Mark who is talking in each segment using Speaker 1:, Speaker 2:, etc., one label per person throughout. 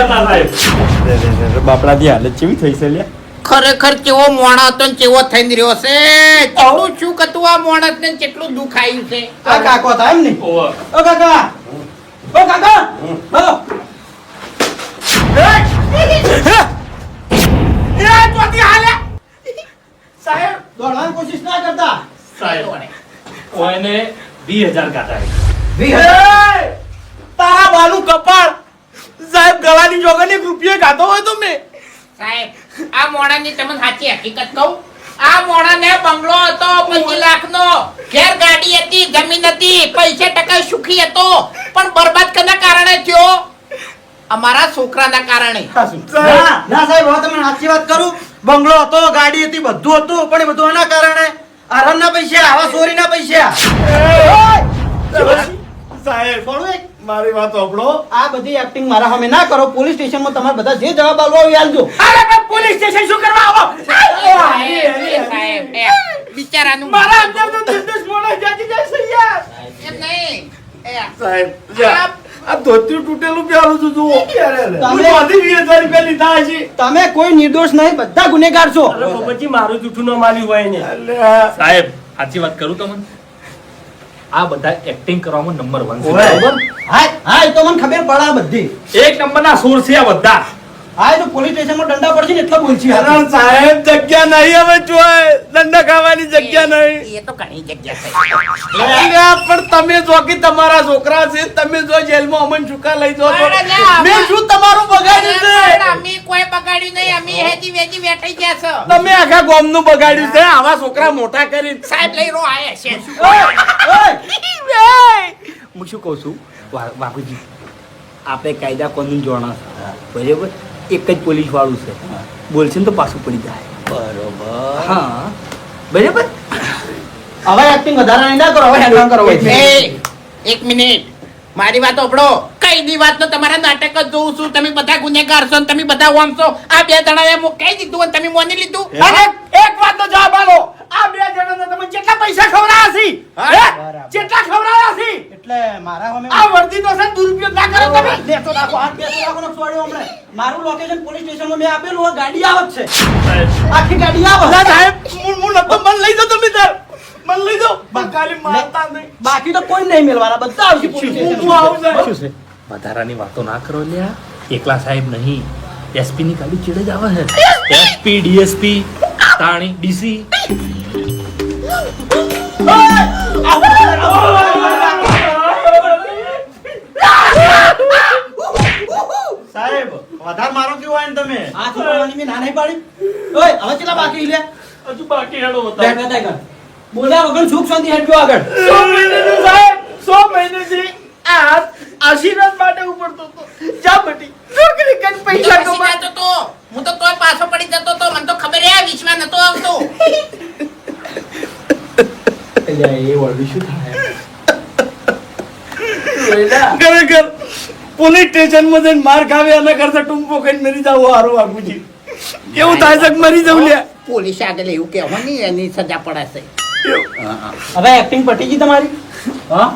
Speaker 1: હતા સાહેબ.
Speaker 2: બાપડાની હાલત કેવી થઈ છે લ્યા?
Speaker 3: ખરેખર કેવો મોણસ હતો ને કેવો થઈને રહ્યો છે. કેટલું શું કતું આ માણસ ને કેટલું દુઃખ આવ્યું છે.
Speaker 4: આ કાકો હતા એમ ને?
Speaker 1: ઓહો.
Speaker 4: ઓ કાકા, ઓ કાકા, બોલો.
Speaker 3: સાહેબ
Speaker 4: દોડવાની કોશિશ ના કરતા.
Speaker 1: સાહેબ ઓયને 20,000 કાઢા.
Speaker 2: તારા બાનું કપાળ સાહેબ ગળાની જોગણી રૂપિયો ખાતો હોય તો મેં
Speaker 3: સાહેબ આ મોણાની તમને સાચી હકીકત કહું. આ મોણાને બંગલો હતો 25 લાખનો, ઘેર ગાડી હતી, જમીન હતી, પૈસે ટકા સુખી હતો, પણ બરબાદ કના કારણે થયો? અમારા છોકરાના કારણે.
Speaker 4: ના સાહેબ, હવે તમને સાચી વાત કરું. બંગલો હતો, ગાડી હતી, બધું હતું, પણ એ બધું એના કારણે આરણના પૈસા, આવા ચોરીના પૈસા.
Speaker 2: સાહેબ
Speaker 4: થોડું એક
Speaker 2: મારી વાત સાંભળો.
Speaker 4: આ બધી એક્ટિંગ મારા સામે ના કરો. પોલીસ સ્ટેશનમાં તમારે બધા જે જવાબ આપવો હોય એ આપજો.
Speaker 2: અરે પણ પોલીસ સ્ટેશન શું કરવા આવો?
Speaker 3: સાહેબ બિચારાનું
Speaker 2: મારા અંદર તો નિર્દોષ માણસ જાતી જાય છે યાર.
Speaker 3: એમ નહીં.
Speaker 2: સાહેબ આ ધોતિયું તૂટેલું પ્યાલું છું જુઓ.
Speaker 4: તમે-
Speaker 2: હું બધી 20,000 રૂપિયા લીધા છે.
Speaker 4: તમે કોઈ નિર્દોષ નહીં, બધા ગુનેગાર છો.
Speaker 1: અરે બાબાજી મારું જૂઠું ન માન્યું હોય ને. સાહેબ સાચી વાત કરું તમને, આ બધા એક્ટિંગ કરવામાં નંબર 1 છે. બરાબર?
Speaker 4: હા હા, એ તો મને ખબર પડા બધી.
Speaker 1: એક નંબરના સોર છે આ બધા.
Speaker 4: હા, એ તો પોલીસ સ્ટેશનમાં દંડા પડશે ને એટલે બોલছি.
Speaker 2: અરે સાહેબ જગ્યા નહીં હવે જોય, દંડા ખાવાની જગ્યા નહીં.
Speaker 3: એ તો ઘણી જગ્યા છે.
Speaker 2: અરે પણ તમે જો કે તમારા છોકરા છે, તમે જો જેલમાં અમન ચૂકા લઈ જાઓ છો.
Speaker 3: અરે ના,
Speaker 2: મેં શું તમારું બગાડ્યું છે?
Speaker 3: અમે કોઈ બગાડ્યું નહીં. અમે હેજી વેજી વેઠી ગયા છે.
Speaker 2: તમે આખા ગામનું બગાડ્યું છે. આવા છોકરા મોટા કરી
Speaker 3: સાહેબ લઈ રો આયા છે.
Speaker 5: હું શું કહું છું બાપુજી, આપણે કાયદા કાનૂન જોણા છે બરાબર. એક જ પોલીસ વાળું છે, બોલશે ને તો પાછું પડી જાય.
Speaker 4: બરોબર.
Speaker 5: હા બરાબર.
Speaker 4: હવે એક્ટિંગ વધારાની ના કરો, હવે હેરાન કરો.
Speaker 3: એ, એક મિનિટ મારી વાત સાંભળો. કઈ દી વાત નો તમારા નાટક જ જોઉં છું. તમે બધા ગુનેગાર છો ને તમે બધા ઓમ છો. આ બે જણાએ હું કહી દીધું અને તમે માની લીધું.
Speaker 2: અને એક વાતનો જવાબ આલો. આ બે જણાને તમે કેટલા પૈસા ખવડાયા છે? હે? કેટલા ખવડાયા છે?
Speaker 4: એટલે મારા સામે
Speaker 2: આ વર્દી તો છે ને દુરુપયોગ ના કરો તમે.
Speaker 4: લેતો રાખો, હાથ બેસો રાખો ને છોડ્યો હમણે. મારું લોકેશન પોલીસ સ્ટેશનમાં મેં આપેલું હોય, ગાડી આવત છે, આખી ગાડી
Speaker 2: ના
Speaker 4: આવે.
Speaker 2: સાહેબ હું નતો, મન લઈ જાઓ તમે તાર. મન લઈ જાઓ. પણ ખાલી મારતા નહીં.
Speaker 4: બાકી તો કોઈ નહીં મેળવાના, બધા આવશે પોલીસ
Speaker 2: હું
Speaker 4: સ્ટેશનમાં.
Speaker 2: આવું સાહેબ.
Speaker 1: શું છે? વધારાની વાતો ના કરો લ્યા. એકલા સાહેબ નહીં, એસપી ની ખાલી ચીડ જ આવે છે. એસપી ડીએસપી તાણી ડીસી.
Speaker 4: સાહેબ વધારે મારો કેવું હોય ને તમે આ છોકરાની મેં ના નહીં પાડી. ઓય હવે કેટલા બાકી લે?
Speaker 1: હજુ બાકી હેડો
Speaker 4: બેઠ
Speaker 1: બતાવો.
Speaker 4: બેઠ કર. બોલ્યા વગર સુખ શાંતિ હેડજો આગળ.
Speaker 2: 100 મહિનાથી સાહેબ 100 મહિનાથી આ હાથ આશીર્વાદ માટે ઉપડતો હતો. જા બટી નોકરી કરી પૈસા
Speaker 3: તો
Speaker 2: કમા.
Speaker 3: પછી જતો તો. હું તો તોય પાછો પડી જતો તો. મને તો ખબર હે વિશ્વાસ નતો આવતો.
Speaker 4: એ વળવી શું થાય?
Speaker 2: ખરેખર પોલીસ સ્ટેશનમાં જઈને માર ખાવે એના કરતા ટૂંપો ખાઈને મરી જાવ હારું બાપુજી. કેવું થાય છે કે મરી જવું લ્યા.
Speaker 3: પોલીસ આગળ એવું કહેવા નહીં, એની સજા પડાશે.
Speaker 4: હવે એક્ટિંગ પટી ગઈ તમારી?
Speaker 2: હા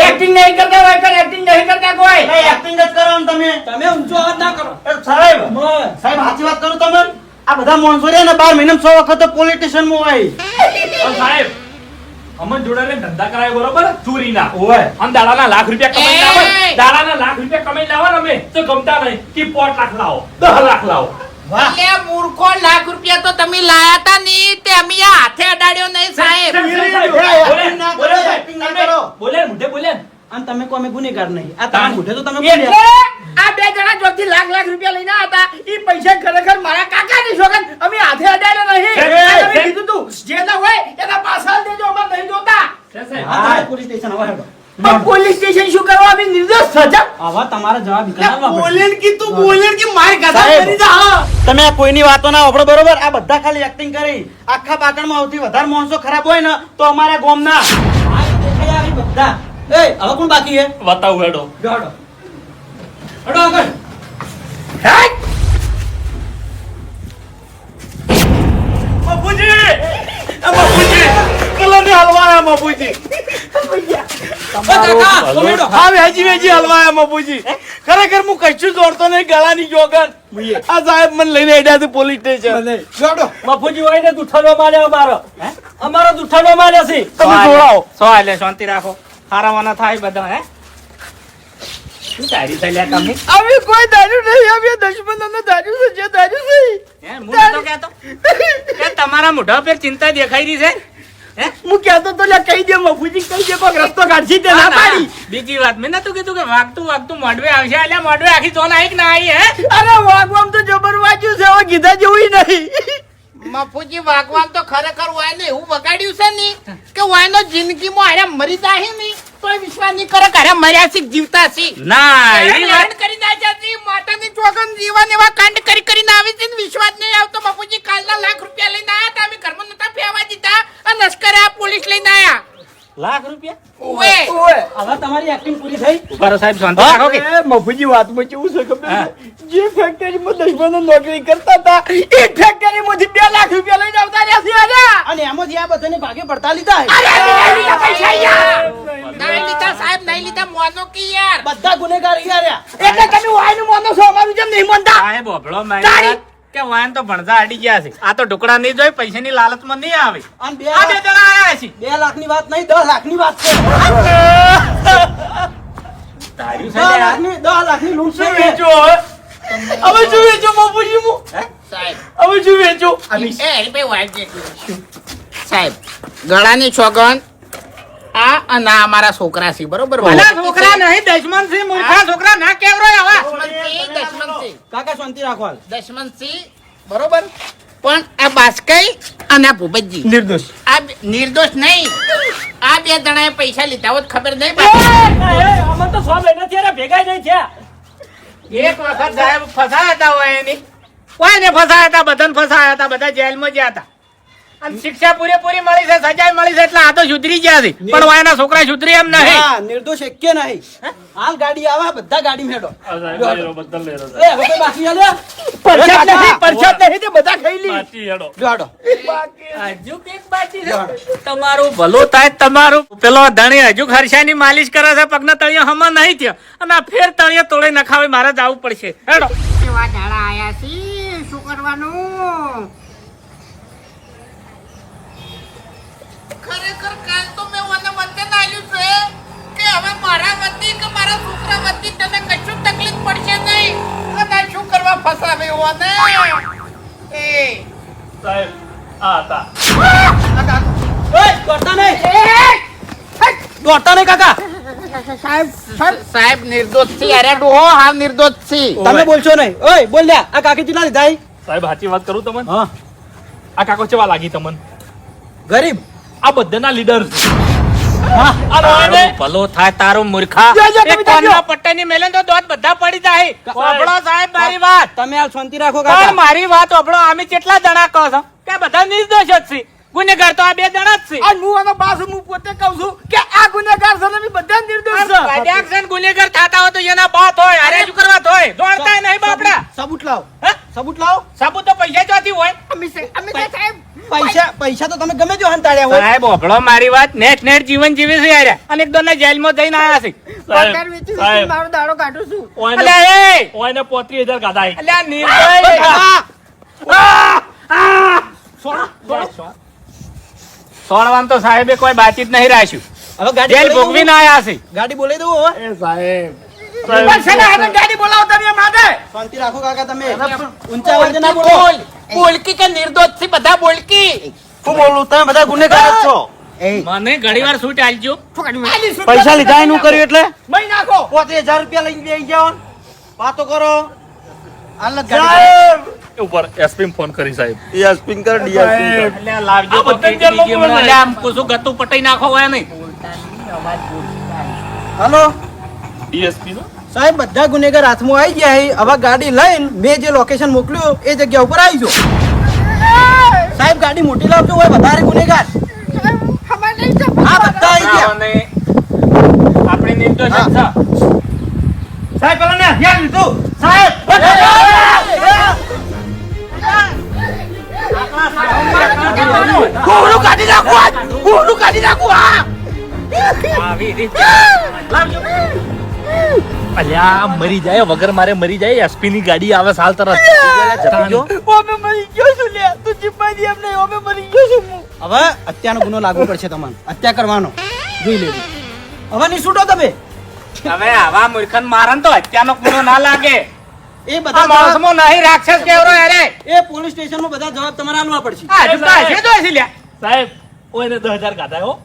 Speaker 2: એક્ટિંગ નહીં કરતા હોય કર, એક્ટિંગ નહીં કરતા કોઈ.
Speaker 4: એક્ટિંગ જ કરો ને તમે. તમે ઊંચો અવાજ ના કરો.
Speaker 2: સાહેબ
Speaker 4: બસ.
Speaker 2: સાહેબ સાચી વાત કરું તમે. આ બધા માણસો રહ્યા ને 12 મહિનામાં 100 વખત પોલીસ સ્ટેશનમાં હોય.
Speaker 1: પણ સાહેબ અમન જોડે ધંધા કરાય બરોબર ચોરીના.
Speaker 2: ઓય
Speaker 1: અને દાડાના લાખ રૂપિયા કમાઈ
Speaker 3: એ!
Speaker 1: લાવો. દાડાના લાખ રૂપિયા કમાઈ લાવો ને અમે તો ગમતા નહીં કે 5 લાખ લાવો 10 લાખ લાવો.
Speaker 3: એટલે મૂર્ખો, લાખ રૂપિયા તો તમે લાયા તા નહીં, તે અમે આ હાથે અડાડ્યો નહીં સાહેબ.
Speaker 4: એક્ટિંગ ના કરો, એક્ટિંગ ના કરો.
Speaker 1: બોલે મુઢે બોલે.
Speaker 4: અને તમે કો અમે ગુનેગાર નહીં. આ તમારા મોઢે તો તમે
Speaker 2: એટલે
Speaker 4: બોલ્યા.
Speaker 2: આ બે જણા જોડથી લાખ રૂપિયા લઈને હતા. ઈ પૈસા ખરેખર મારા કાકાની છોકરા અમે હાથે અડાડ્યા નહીં. આ તમે કીધું તું જે ના હોય એના પાછળ દેજો, અમાર નહીં જોતા.
Speaker 4: હા, પોલીસ સ્ટેશન હવે હેડો.
Speaker 2: પણ પોલીસ સ્ટેશન શું કરવા અમે નિર્દોષ સજા.
Speaker 4: આવા તમારા જવાબ વિચારવા પડશે.
Speaker 2: બોલેન કીધું બોલેન કે માર ગાધા
Speaker 4: સાહેબ.
Speaker 2: કરી જા.
Speaker 4: તમે આ કોઈની વાતો ના વાપરો બરોબર. આ બધા ખાલી એક્ટિંગ કરી. આખા પાટણમાં સૌથી વધારે માણસો ખરાબ હોય ને તો અમારા ગામના. બધા એ હવે કોણ બાકી છે?
Speaker 1: બતાવું હેડો.
Speaker 4: જો હેડો. હેડો આગળ.
Speaker 2: બાપુજી બાપુજી કલરની હલવાના બાપુજી.
Speaker 4: કાકા,
Speaker 1: ભલો.
Speaker 4: ઉમેડો.
Speaker 2: હા વેજી હલવાયા મફુજી ખરેખર હું કશું દોડતો નહીં ગળાની જોગર આ સાહેબ મને લઈને હેડ્યા છે પોલીસ સ્ટેશન જોડો
Speaker 5: બાપુજી હોય ને દુઠાડો માર્યો અમારો અમારો દુઠાડો માર્યો છે
Speaker 2: તમે જોડાઓ
Speaker 3: સો એટલે શાંતિ રાખો હારાવાના થાય બધા હે શું તારી થઈ લ્યા તમે
Speaker 2: અમે કોઈ દારૂ નહીં અમે દુશ્મનોનો દારૂ છે જે દારૂ છે
Speaker 3: હે હું નતો કહેતો કે તમારા મોઢા પર ચિંતા દેખાઈ રહી છે હે
Speaker 2: હું કહેતો તો લ્યા કહી દે મફુજી કહી દે કોઈ રસ્તો કાઢી તે ના પાડી
Speaker 3: બીજી વાત મેં નતું કીધું કે વાગતું મોઢવે આવશે એટલે મોઢવે આખી ચોલ આવી કે ના આવી હે
Speaker 2: અરે વાગવામ તો જબર વાંચ્યું છે હવે કીધા જેવું નહીં
Speaker 3: મફુજી વાગવામ તો ખરેખર હોય ને એવું વગાડ્યું છે ની કે વાયનો જિંદગીમાં આરે મરી જાહે ની તોય વિશ્વાસ નહીં કરે કે આરે મર્યા છે કે જીવતા છે
Speaker 1: ના
Speaker 3: એવી વાત કરી નાખ્યા છે માતાની ચોગન જીવન એવા કાંડ કરીને આવી છે ને વિશ્વાસ નહીં આવતો બાપુજી કાલના લાખ રૂપિયા લઈને આયા હતા અમે ઘરમાં નતા ફેવા દીધા અને લશ્કરે આ પોલીસ લઈને આયા
Speaker 5: લાખ રૂપિયા
Speaker 3: ઓએ
Speaker 5: હવે તમારી એક્ટિંગ પૂરી થઈ
Speaker 3: ઉભારો સાહેબ શાંતિ રાખો કે
Speaker 2: મફુજી વાતમાં કેવું છે ખબર છે? જે ફેક્ટરીમાં દુશ્મનો નોકરી કરતા હતા એ ફેક્ટરીમાંથી 2 લાખ રૂપિયા લઈને આવતા રહ્યા છે આજા.
Speaker 4: અને એમાંથી આ બધાને ભાગે પડતા લીધા હે.
Speaker 3: અરે નહીં લીધા પૈસા યાર નહીં લીધા સાહેબ નહીં લીધા મોનો કી યાર
Speaker 4: બધા ગુનેગાર અહીંયા રહ્યા.
Speaker 2: એટલે તમે વાયનું માનો છો અમારું જેમ નહીં માનતા
Speaker 3: સાહેબ ઓભળો મારી કે વાન તો ભણતા અડી ગયા છે આ તો ટુકડા નહીં જોઈ પૈસાની લાલચમાં નહીં આવે
Speaker 4: અને
Speaker 3: આ બે જણા આયા છે
Speaker 4: 2 લાખની વાત નહીં 10 લાખની વાત છે.
Speaker 3: તાર્યું
Speaker 4: 10 લાખની લૂંટ છે.
Speaker 2: વેચો હવે શું વેચો મફુજી હું
Speaker 3: સાહેબ
Speaker 2: હવે શું વેચો
Speaker 3: સાહેબ ગળાની છોગન આ અને આ અમારા છોકરા છે બરોબર
Speaker 5: છોકરા નહીં દશમન છે મૂર્ખા છોકરા ના કેવરો આવા
Speaker 3: દશમનસિંહ
Speaker 4: કાકા શાંતિ રાખો હાલ.
Speaker 3: દશમનસિંહ બરોબર પણ આ બાસ્કઈ અને આ ભૂપતજી
Speaker 2: નિર્દોષ
Speaker 3: આ નિર્દોષ નહીં આ બે જણાએ પૈસા લીધા હોત ખબર નહીં પડે.
Speaker 5: અમે તો 100 મહિના થયા ભેગા નહીં થયા
Speaker 3: એક વખત સાહેબ ફસાયા હતા હોય એની કોઈને ફસાયા હતા બધાને ફસાયા હતા બધા જેલમાં ગયા હતા અને શિક્ષા પૂરેપૂરી મળી છે સજા મળી છે એટલે આ તો સુધરી ગયા છે પણ વાયના છોકરા સુધરી એમ નહીં
Speaker 4: હા, નિર્દોષ એકે નહીં. હાલ ગાડી આવે બધા ગાડી મેળો. એ હવે કોઈ બાકી હાલે?
Speaker 2: પરસાદ નહીં તે બધા ખાઈ લી
Speaker 4: જો હાડો.
Speaker 3: હજુ કંઈક બાકી છે તમારું ભલું થાય તમારું પેલો ધણી હજુ ખર્ચાની માલિશ કરે છે પગના તળિયા હમા નહીં થયો અને આ ફેર તળિયા તોડે નખાવે મારે જવું પડશે હેડો કેવા ઝાડા આયા છે શું કરવાનું ખરેખર કાલ તો મેં મને વચન આલ્યું છે કે હવે મારા વતી કે મારા છોકરા વતી તને કશું તકલીફ પડશે નહીં અને શું કરવા ફસાવે ઓને એ
Speaker 1: સાહેબ આ હતા
Speaker 4: ઓય, દોડતા નહીં. દોડતા નહીં કાકા.
Speaker 3: સાહેબ નિર્દોષ છે અરે ડોહો હા નિર્દોષ છે
Speaker 4: તમે બોલશો નહીં. ઓય બોલ લ્યા આ કાકી ચીલા લીધા હી?
Speaker 1: સાહેબ સાચી વાત કરું તમને
Speaker 4: હા
Speaker 1: આ કાકો ચેવા લાગી તમને
Speaker 4: ગરીબ.
Speaker 1: આ બધાના લીડર છે
Speaker 3: ભલો થાય તારો મૂર્ખા
Speaker 2: જા, જા, તમે
Speaker 3: એક
Speaker 2: જાજો.
Speaker 3: કોનના પટ્ટાની મેલે તો દોત બધા પડી જાય ઓભળો સાહેબ મારી વાત
Speaker 4: તમે હાલ શાંતિ રાખો
Speaker 3: પણ
Speaker 4: કાકા.
Speaker 3: મારી વાત ઓભળો અમે કેટલા જણા કહો છો કે બધા નિર્દોષ જ છે ગુનેગાર તો આ બે જણા જ છે
Speaker 2: અને હું આનો બાસ હું પોતે કહું છું કે આ ગુનેગાર છે ને બધા નિર્દોષ છે
Speaker 3: કદાચ જણ ગુનેગાર થતા હોય તો એના બાપ હોય અરે શું કરવા તો હોય દોડતા નહીં બાપડા
Speaker 4: સબૂત લાવો.
Speaker 3: હે?
Speaker 4: સબૂત લાવો.
Speaker 3: સાબુ તો પૈસા જોતી હોય
Speaker 4: પૈસા તો તમે ગમે જો હંતાડ્યા હોય.
Speaker 3: સાહેબ ઓભળો મારી વાત નેટ નેટ જીવન જીવે છે યાર અને એક દોના જેલમાં જઈને આયા છે
Speaker 1: સાહેબ
Speaker 2: મારો દાડો કાઢું છું
Speaker 1: ઓયને
Speaker 3: અલ્યા એ
Speaker 1: ઓયને 35,000 ગાધા
Speaker 3: અલ્યા નિર્દય સોળવાન તો સાહેબે કોઈ બાતચીત નહીં રાખ્યું
Speaker 4: હવે ગાડી
Speaker 3: જેલ
Speaker 4: બોલાવી
Speaker 3: ભોગવીને
Speaker 4: દઉં?
Speaker 3: આયા છે
Speaker 4: ગાડી બોલાવી દઉં હવે?
Speaker 1: એ સાહેબ
Speaker 2: પણ છે ને આને ગાડી બોલાવો તમે માટે
Speaker 4: શાંતિ રાખો કાકા તમે. ઊંચા અવાજે ના બોલો.
Speaker 3: બોલ બોલકી કે નિર્દોષ છે બધા બોલકી
Speaker 4: શું બોલું? તમે બધા ગુનેગાર જ છો.
Speaker 3: મને ઘણીવાર છૂટ આલજો
Speaker 4: પૈસા લીધા એનું કર્યું એટલે
Speaker 2: મહી નાખો
Speaker 4: 35,000 રૂપિયા લઈને બેસી જાઓ ને. વાતો કરો. હાલ જ ગાડી
Speaker 2: સાહેબ
Speaker 1: ઉપર એસપી ફોન કરી સાહેબ
Speaker 3: એટલે લાવજો
Speaker 1: આ
Speaker 3: તો
Speaker 1: બધા
Speaker 3: કેટલી
Speaker 1: જેલમાં
Speaker 3: બીજી
Speaker 1: બોલે.
Speaker 3: એટલે આમ કુછું ગતું પટાઈ નાખો હોય નહીં
Speaker 4: હાલો
Speaker 1: ડીએસપી નો
Speaker 4: સાહેબ બધા ગુનેગાર હાથમાં આવી ગયા છે. હવે ગાડી લઈને મેં જે લોકેશન મોકલ્યું એ જગ્યા ઉપર આવી જાઓ. સાહેબ ગાડી મોટી લાવજો હોય વધારે ગુનેગાર. હા બધા આવી ગયા.
Speaker 3: અને આપણે નિર્દોષ જ છે.
Speaker 2: સાહેબ પેલા ને ધ્યાન લીધું સાહેબ
Speaker 3: આવી રીતે
Speaker 1: અલ્યા મરી જાય વગર મારે મરી જાય એસપી ની ગાડી આવે સાલ તરત
Speaker 2: ઓમે મરી ગયો છું લે તું ચિપાજી એમ નહીં ઓમે મરી ગયો છું હું
Speaker 4: હવે હત્યાનો ગુનો લાગુ પડશે તમને હત્યા કરવાનો જોઈ લેજો હવે નહીં છૂટો તમે
Speaker 5: હવે આવા મૂર્ખન મારન તો હત્યાનો ગુનો ના લાગે
Speaker 4: એ બધા જવાબ-
Speaker 5: માણસમાં નહીં રાક્ષસ કેવરો અરે
Speaker 4: એ પોલીસ સ્ટેશનમાં બધા જવાબ તમારે આલવા પડશે
Speaker 5: આ જુદા છે તો છે લ્યા
Speaker 1: સાહેબ ઓને 10,000 ગાધા હો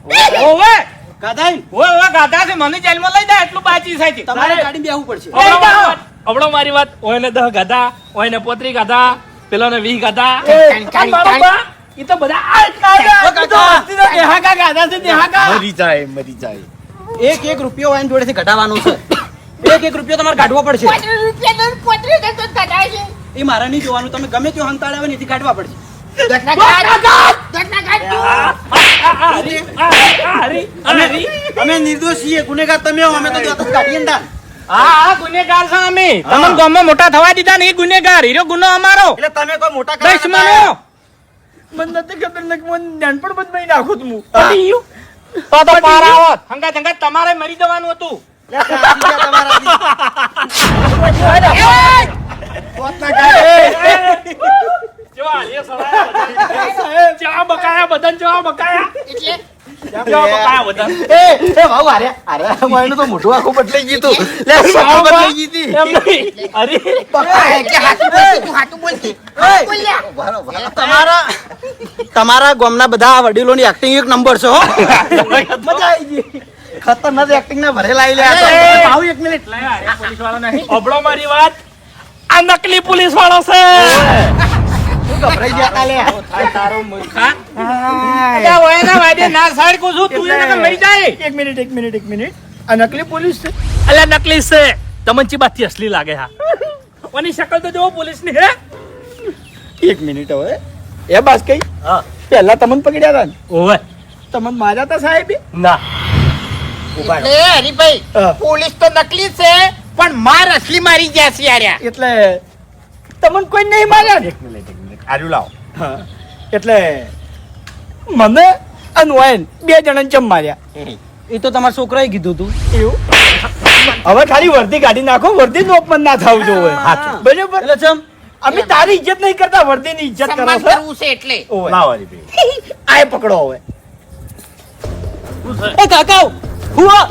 Speaker 5: ઓવે
Speaker 4: ગાધાઈ
Speaker 5: ઓવે ગાધા છે મને જેલમાં લઈ જાય એટલું બાચી છે
Speaker 4: તમારે ગાડી બેહવું પડશે
Speaker 1: અવળો મારી વાત ઓને 10 ગાધા ઓને 35 ગાધા પેલોને 20 ગાધા
Speaker 3: કાણી,
Speaker 1: મારો
Speaker 3: કાણી.
Speaker 1: બા, ઈ તો બધા આ જ કાઢે.
Speaker 2: ઓ કાકા હસ્તીનો દેહાકા ગાધા છે દેહાકા
Speaker 5: મરી જાય
Speaker 4: એક એક રૂપિયો એની જોડેથી ઘટાડવાનો છે એક રૂપિયો તમારે કાઢવો પડશે એ મારે નહીં જોવાનું તમે ગમે તેવો હંતાળ આવે ને એથી કાઢવા પડશે અમે નિર્દોષ છીએ ગુનેગાર તમે હો, અમે તો જાતે જ કાઢીએ ને તાન.
Speaker 5: હા ગુનેગાર છે અમે તમને ગામમાં મોટા થવા દીધા ને એ ગુનેગાર હીરો ગુનો અમારો
Speaker 4: એટલે તમે કોઈ મોટા કરવા
Speaker 5: દુશ્મનો
Speaker 2: મને નથી ખબર ને મને નાનપણ બદમાઈ નાખું તું હું
Speaker 5: તો પારા હોત હંગાત હંગાત તમારે મરી જવાનું હતું
Speaker 1: જેવા હાલીએ સળાયા બધા. જેવા બકાયા બધાને જેવા બકાયા. જેવા બકાયા બધાને.
Speaker 4: એ ભાવ અરે મારું તો મોઢું આખું બદલાઈ ગયું તું. લે સાવ બદલાઈ ગઈ તી.
Speaker 1: એમ નહીં. અરે
Speaker 4: તમારા ગામના બધા વડીલોની એક્ટિંગ એક નંબર છે હો મજા આવી ગઈ ખતરનાક એક્ટિંગ ના ભરેલા આઈ લે આ તો. ભાવ એક મિનિટ
Speaker 1: અબળો મારી વાત આ નકલી પોલીસ વાળો છે
Speaker 4: ગભરાઈ ગયા તા લે
Speaker 5: તારો મૂર્ખા અલ્યા ઓયના વાડે ના સાઈડ કો છું તું એને મરી જાય
Speaker 2: એક મિનિટ આ નકલી પોલીસ છે
Speaker 1: અલ્યા નકલી છે તમને ચી બાતથી અસલી લાગે હા ઓની શકલ તો જો પોલીસ ની હે
Speaker 2: એક મિનિટ હવે એ બસ કઈ
Speaker 1: હા
Speaker 2: પહેલા તમને પકડ્યા હતા ને
Speaker 1: ઓવે
Speaker 2: તમને માર્યા હતા સાહેબ
Speaker 1: ના
Speaker 3: એટલે હરીભાઈ
Speaker 2: હા.
Speaker 3: પોલીસ તો નકલી છે પણ માર અસલી મારી ગયા છે યાર
Speaker 2: એટલે તમને કોઈ નહીં માર્યા ને
Speaker 5: આર્યું લાવ
Speaker 2: હા એટલે મને અને વાયન બે જણાને ચમ માર્યા
Speaker 4: એ તો તમારા છોકરાએ કીધું તું
Speaker 2: એવું હવે ખાલી વર્દી કાઢી નાખો વર્દી નો અપમાન ના થવું જોઈએ બરાબર
Speaker 4: એટલે ચમ
Speaker 2: અમે તારી ઇજ્જત નહીં કરતા વર્દી ની ઇજ્જત કરો
Speaker 3: સન્માન
Speaker 2: છો
Speaker 3: કરવું છે એટલે
Speaker 2: ઓવે.
Speaker 5: લાવ હરીભાઈ
Speaker 2: આય પકડો હવે
Speaker 4: એ કાકા હુઆ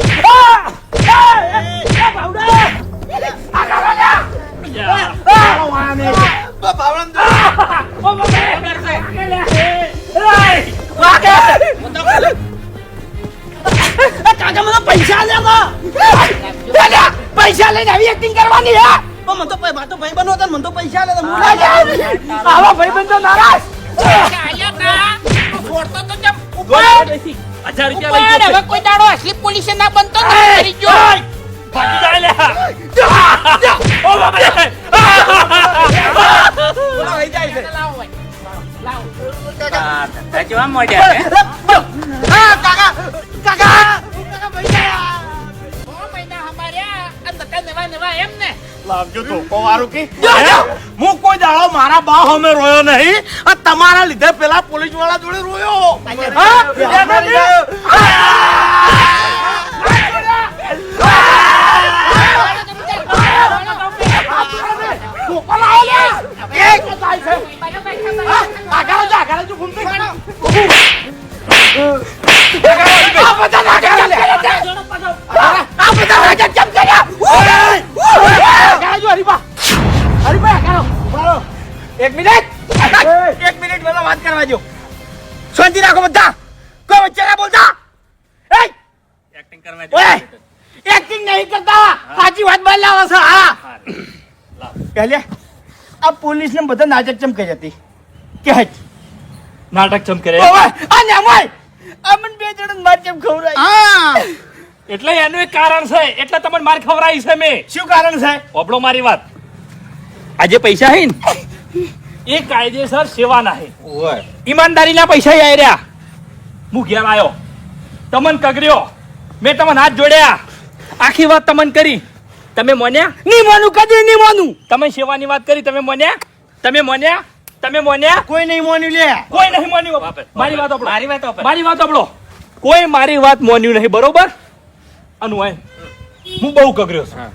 Speaker 2: કાકા મને પૈસા લેવા પૈસા લઈને આવી એક્ટિંગ કરવાની હે
Speaker 4: મને તો ભાઈ બનો હતો ને, મને તો પૈસા લે
Speaker 2: આવા ભાઈબંધો નારાજ
Speaker 3: આયા તા. છોડતો તો જમ.
Speaker 1: 1000 રૂપિયા
Speaker 3: ઉપાડ.
Speaker 1: લઈ
Speaker 3: હવે કોઈ દાડો અસલી પોલીસ ના બનતો નહીં. મરી ગયો.
Speaker 1: ભાગી જાય લ્યા ઓ બાબા
Speaker 3: લાવો ભાઈ. લાવો.
Speaker 5: કેવા મોડ્યા
Speaker 3: છ મહિના હમાર્યા અને બધા નવા નવા એમ ને
Speaker 5: લાવજો ધોકો વાળું કે હું કોઈ દાડો મારા બા અમે રોયો નહીં આ તમારા લીધે પેલા પોલીસ વાળા જોડે રોયો
Speaker 2: એક મિનિટ મને વાત કરવા દો શાંતિ રાખો બધા કોઈ વચ્ચે ના બોલતા
Speaker 1: એક્ટિંગ કરવા
Speaker 2: ઓય એક્ટિંગ નહીં કરતા સાચી વાત બોલાવો છો હા પહેલે આ પોલીસ ને બધા નાટક ચમ કરી હતી કે હજ
Speaker 1: નાટક ચમ કરે
Speaker 2: ઓય આ નેમોય અમન બે જણ માર ચમ ખવરાય
Speaker 1: એટલે એનું એક કારણ છે એટલે તમને માર ખવરાઈ છે મેં
Speaker 2: શું કારણ છે
Speaker 1: ઓબળો મારી વાત આજે પૈસા હે ને એ કાયદેસર સેવાના હે ઈમાનદારીના પૈસા આઈ રહ્યા હું ઘેર આવ્યો તમને કગર્યો મેં તમને હાથ જોડ્યા આખી વાત તમને કરી તમે મોન્યા
Speaker 2: નહીં માનું કદી નહીં માનું
Speaker 1: તમે સેવાની વાત કરી તમે મોન્યા તમે મોન્યા
Speaker 2: કોઈ નહીં માન્યું લે
Speaker 1: કોઈ નહીં માન્યું મારી વાત સાંભળો.
Speaker 5: મારી વાત સાંભળો.
Speaker 1: મારી વાત સાંભળો. કોઈ મારી વાત મોન્યું નહીં બરોબર અનુ હોય હું બહુ કગર્યો છું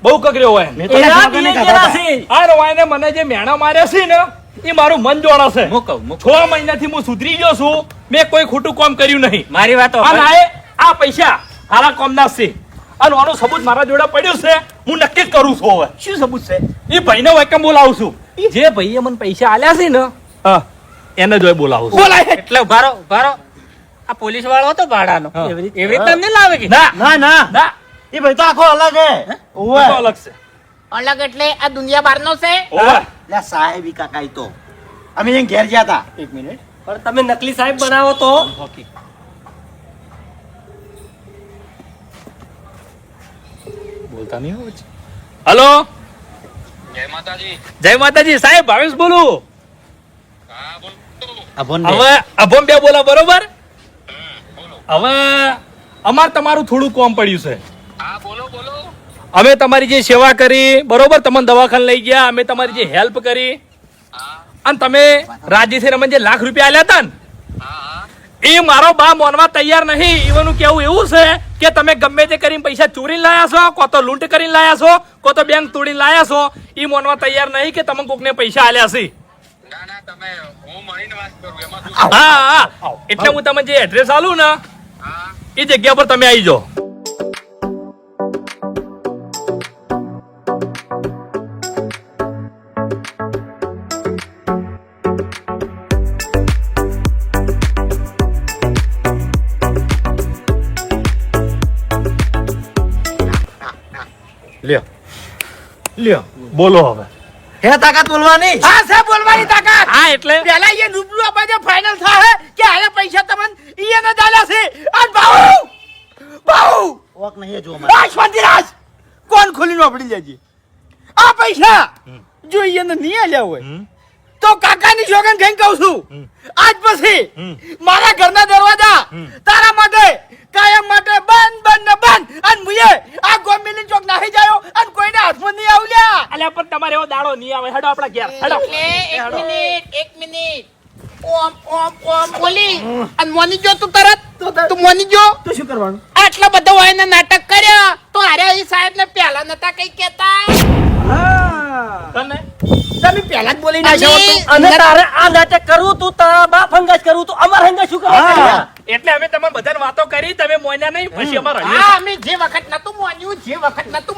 Speaker 1: બહુ કગર્યો હોય
Speaker 5: મેં તો
Speaker 4: એના
Speaker 5: કાકા ને
Speaker 4: દિયે
Speaker 5: ખાધા
Speaker 4: જેના
Speaker 5: હતા.
Speaker 4: છે.
Speaker 1: આ રવાયને મને જે મેણા માર્યા છે ને એ મારું મન જોડે છે
Speaker 5: હું કહું,
Speaker 1: 6 મહિનાથી હું સુધરી ગયો છું મેં કોઈ ખોટું કામ કર્યું નહીં
Speaker 5: મારી વાત
Speaker 1: અને આ પૈસા હારા કામના છે અને આનો સબૂત મારા જોડે પડ્યું છે હું નક્કી જ કરું છું હવે
Speaker 5: શું સબૂત છે?
Speaker 1: એ ભાઈને વેકમ બોલાવું છું જે ભાઈએ મને પૈસા આલ્યા છે ને હા એને જ બોલાવું છું બોલાય
Speaker 5: એટલે ઉભારો આ પોલીસ વાળો હતો ભાડાનો
Speaker 1: હા.
Speaker 5: એવી રીતે તમને લાવે કે
Speaker 1: ના
Speaker 4: ના ના
Speaker 1: ના
Speaker 4: એ ભાઈ તો આખો અલગ હે
Speaker 1: એ તો અલગ છે
Speaker 3: અલગ એટલે આ દુનિયા બહારનો છે
Speaker 1: ઓવે.
Speaker 4: લે સાહેબી કાકા ઈ તો અમે અહીં ઘેર ગયા હતા.
Speaker 5: એક મિનિટ
Speaker 4: પણ તમે નકલી સાહેબ બનાવો તો
Speaker 1: બોલતા નહીં હોય હલો જય માતાજી સાહેબ ભાવેશ બોલું હવે અભમ બે બોલા બરોબર હવે અમાર તમારું થોડું કોમ પડ્યું છે અમે તમારી જે સેવા કરી બરોબર તમને દવાખાને લઈ ગયા અમે તમારી જે હેલ્પ કરી અને તમે રાજી થઈને અમને જે લાખ રૂપિયા આલ્યા હતા ને એ મારો બા મોનવા તૈયાર નહીં ઈવનું કેવું એવું છે કે તમે ગમે તે કરીને પૈસા ચોરીને લાયા છો કો તો લૂંટ કરીને લાયા છો કો તો બેંક તોડીને લાયા છો ઈ મોનવા તૈયાર નહીં કે તમે કોકને પૈસા આલ્યા છે હા હા એટલે હું તમને જે એડ્રેસ આલું ને એ જગ્યા પર તમે આવી જાઓ લ્યો લ્યો બોલો હવે
Speaker 4: હે તાકાત બોલવાની
Speaker 2: હા સાહેબ બોલવાની તાકાત
Speaker 1: હા એટલે
Speaker 2: પેલા એ રૂબરૂ આપણે ફાઇનલ થાય કે આને પૈસા તમને ઈ ને દાલા છે અને બાહુ
Speaker 4: ઓક નહીં જો અમારે.
Speaker 2: આ શાંતિરાજ કોણ ખોલીને આપડી લેજે આ પૈસા જો એને નહીં આલ્યા હોય તો કાકાની સોગન ખાઈને કહું છું આજ પછી મારા ઘરના દરવાજા તારા માટે કાયમ માટે બંધ બંધ ને બંધ અને મુયે આ ગોમિલી ચોક નાહી જાયો અને કોઈને હાથમાં નહીં આવલ્યા
Speaker 1: અલ્યા પણ તમારે એવો દાડો નહીં આવે હેડો આપણા ઘેર હેડો
Speaker 3: એટલે એક મિનિટ ઓમ બોલી અને મોની જો તું તરત તું મોની જો
Speaker 4: તો શું કરવાનું?
Speaker 3: આટલા બધા વાયના નાટક કર્યા તો અરે એ સાહેબ ને પહેલા નતા કઈ કેતા
Speaker 1: તને
Speaker 2: તમે પહેલા જ બોલી નાખ્યો હતો.
Speaker 4: અને તારે આ નાટક કરવું તું તારા બાપ હંગાજ કરવું તું અમાર હંગાજ શું કરવા?
Speaker 1: એટલે અમે તમે બધાને વાતો કરી તમે મોન્યા નહીં પછી અમારે હળીએ.
Speaker 3: હા અમે જે વખત નતું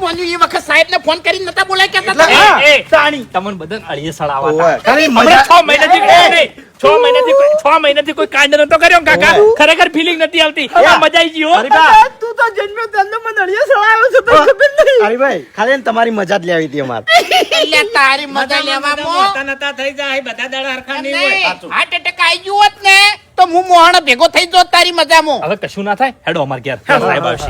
Speaker 3: મોન્યું એ વખત સાહેબ ને ફોન કરી નતા બોલાય કેતા
Speaker 2: એટલે
Speaker 3: હતા.
Speaker 2: હા.
Speaker 1: તાણી તમને બધાને હળીએ સડાવવા હતા.
Speaker 2: ઓવે. ખાલી
Speaker 1: હમણાં
Speaker 2: મજા-
Speaker 1: 6 મહિનાથી કોઈ નહીં. 6 મહિનાથી કોઈ કાંડ નતો કર્યો કાકા ખરેખર ફિલિંગ નથી આવતી આ મજા આવી ગઈ હો.
Speaker 2: તું તો જન્મ્યો તને મને અડિયા સળાયો છે તો ખબર નહીં
Speaker 4: હરીભાઈ ખાલી ને તમારી મજા જ લેવી હતી અમારે.
Speaker 3: એટલે તારી મજા લેવામાં
Speaker 5: નતા થઈ જાય બધા દાડા હરખા નહીં હોય.
Speaker 3: નહીં, હાર્ટ એટેક આવી ગયું હોત ને તો હું મોહણ ભેગો થઈ જોત તારી મજામાં.
Speaker 1: હવે કશું ના થાય હેડો અમાર ઘેર સાહેબ આવશે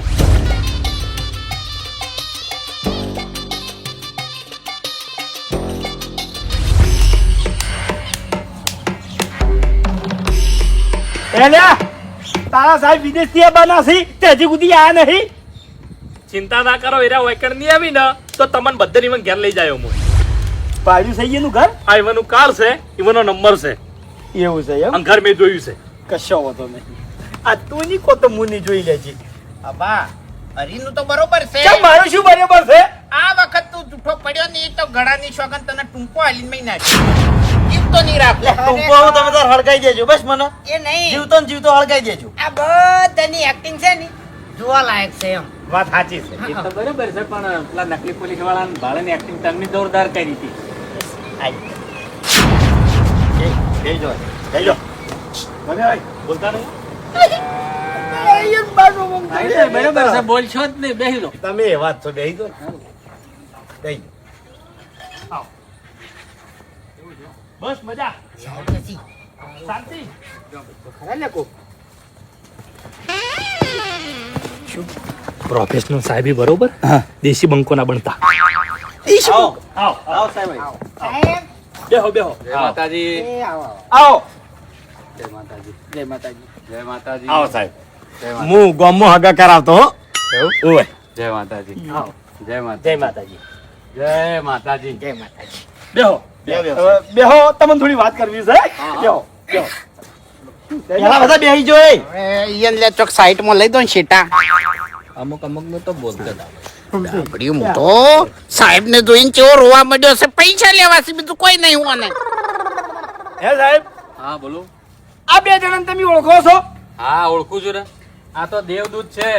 Speaker 2: એલ્યા તારા સાહેબ વિદેશ થી બના છે તે હજી સુધી આયા નહીં
Speaker 1: ચિંતા ના કરો એરા વેકણ નહીં આવી ને તો તમને બધાને ઈવન ઘેર લઈ જાય હું
Speaker 2: ભાડ્યું થઈ ગયું ઘર
Speaker 1: આ ઈવનનું કાર્ડ છે ઈવનનો નંબર છે
Speaker 2: એવું છે એમ
Speaker 1: અને ઘર મેં જોયું છે
Speaker 2: કશો વાંધો નહીં આ તું ની કો તો મુની જોઈ લેજે
Speaker 3: અબા હરીનું તો બરોબર છે
Speaker 2: કેમ મારું શું બરાબર છે
Speaker 3: આ વખત તું જૂઠો પડ્યો ને એ તો ગળાની સોગન તને ટૂંકો હાલીને મેં નાખ્યો જીવ તો નહીં રાખ
Speaker 4: ટૂંકો હું તમે તાર હળગાઈ દેજો બસ મને
Speaker 3: એ નહીં
Speaker 4: જીવતો ને જીવતો હળગાઈ દેજો.
Speaker 3: આ બધાની એક્ટિંગ છે ને જોવા લાયક છે એમ
Speaker 2: વાત સાચી છે
Speaker 5: એ તો બરોબર છે પણ પેલા નકલી પોલીસ વાળા ભાડાની એક્ટિંગ તમને જોરદાર કરી હતી.
Speaker 4: દેજો દેજો
Speaker 1: બોલતા નહીં
Speaker 5: બરોબર છે બોલશો જ નહીં બેસી લો.
Speaker 2: તમે એ વાત તો બેહી દો દઈ
Speaker 1: બસ મજા શાંતિ પ્રોફેશનલ સાહેબી બરોબર દેશી બંકો ના બનતા
Speaker 4: આવો
Speaker 1: આવો
Speaker 4: આવો સાહેબ
Speaker 1: બેહો બેહો
Speaker 5: માતાજી
Speaker 2: આવો
Speaker 5: જય માતાજી જય માતાજી જય માતાજી
Speaker 2: આવો સાહેબ હું ગોમો હગા કરાવતો હો ઓય
Speaker 5: જય માતાજી જય
Speaker 2: જય
Speaker 5: માતાજી
Speaker 2: માતાજી
Speaker 5: જય માતાજી
Speaker 3: જય માતાજી
Speaker 1: બેહો
Speaker 2: બેહો તમને થોડી વાત કરવી છે બેહો બેહો
Speaker 4: પેલા બધા બેહી જો એ.
Speaker 3: હવે ઈયન લે ચોક સાઈડમાં લઈ દો ને શેટા
Speaker 4: અમુક નું તો બોલતા
Speaker 3: આપડી હું તો સાહેબ ને જોઈને કેવો રોવા મળ્યો છે. પૈસા લેવા છે, બીજું કોઈ નહીં હોવાને.
Speaker 2: હે સાહેબ,
Speaker 6: હા બોલો.
Speaker 2: આ બે જણાને તમે ઓળખો છો?
Speaker 6: હા ઓળખું છું ને, આ તો દેવદૂત છે.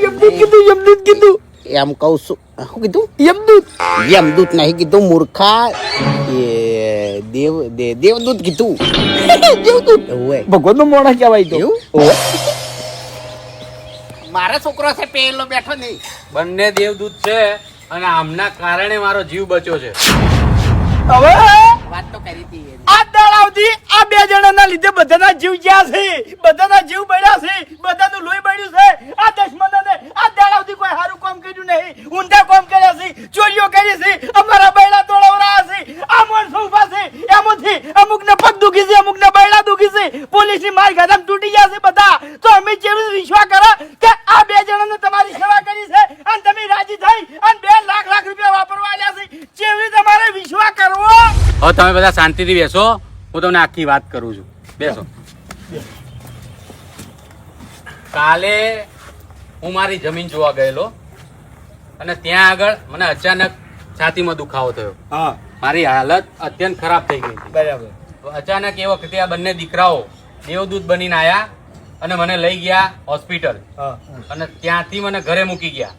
Speaker 2: યમદૂત કીધું.
Speaker 3: એમ કહું છું. શું કીધું? યમદૂત નહીં કીધું, મૂર્ખા. એ દેવદૂત કીધું. દેવદૂત
Speaker 2: ભગવાન નો મોણા કહેવાય તો.
Speaker 3: મારા છોકરો છે પેલો બેઠો નહીં.
Speaker 6: બંને દેવદૂત છે અને આમના કારણે મારો જીવ બચ્યો છે.
Speaker 2: હવે
Speaker 3: વાત તો કરી હતી.
Speaker 2: આ દાડાવથી આ બે જણાના લીધે બધાના જીવ ગયા છે, બધાના જીવ બળ્યા છે, બધાનું લોહી બળ્યું છે. આ દુશ્મનોને આ દાડાવથી કોઈ સારું કામ કર્યું નહીં, ઊંધા કામ કર્યા છે, ચોરીઓ કરી છે, અમારા બૈડા તોડાવરાયા છે. આ માણસો ઉભા છે, એમાંથી અમુકને પગ દુખી છે, અમુકને બૈડા દુખી છે, પોલીસની માર ગાધામ તૂટી ગયા છે બધા. તો અમે જેવી વિશ્વાસ કરો કે આ બે જણાને તમારી સેવા કરી છે અને તમે રાજી થઈ અને 2 લાખ રૂપિયા વાપરવા આલ્યા છે, જેવી તમારે વિશ્વાસ કરવો.
Speaker 6: હવે તમે બધા શાંતિથી બેસો, હું તમને આખી વાત કરું છું. બેસો. કાલે હું મારી જમીન જોવા ગયેલો અને ત્યાં આગળ મને અચાનક છાતીમાં દુખાવો થયો.
Speaker 2: હા,
Speaker 6: મારી હાલત અત્યંત ખરાબ થઈ ગઈ હતી.
Speaker 2: બરાબર.
Speaker 6: તો અચાનક એ વખતે આ બંને દીકરાઓ દેવદૂત બનીને આયા અને મને લઈ ગયા હોસ્પિટલ
Speaker 2: હા.
Speaker 6: અને ત્યાંથી મને ઘરે મૂકી ગયા.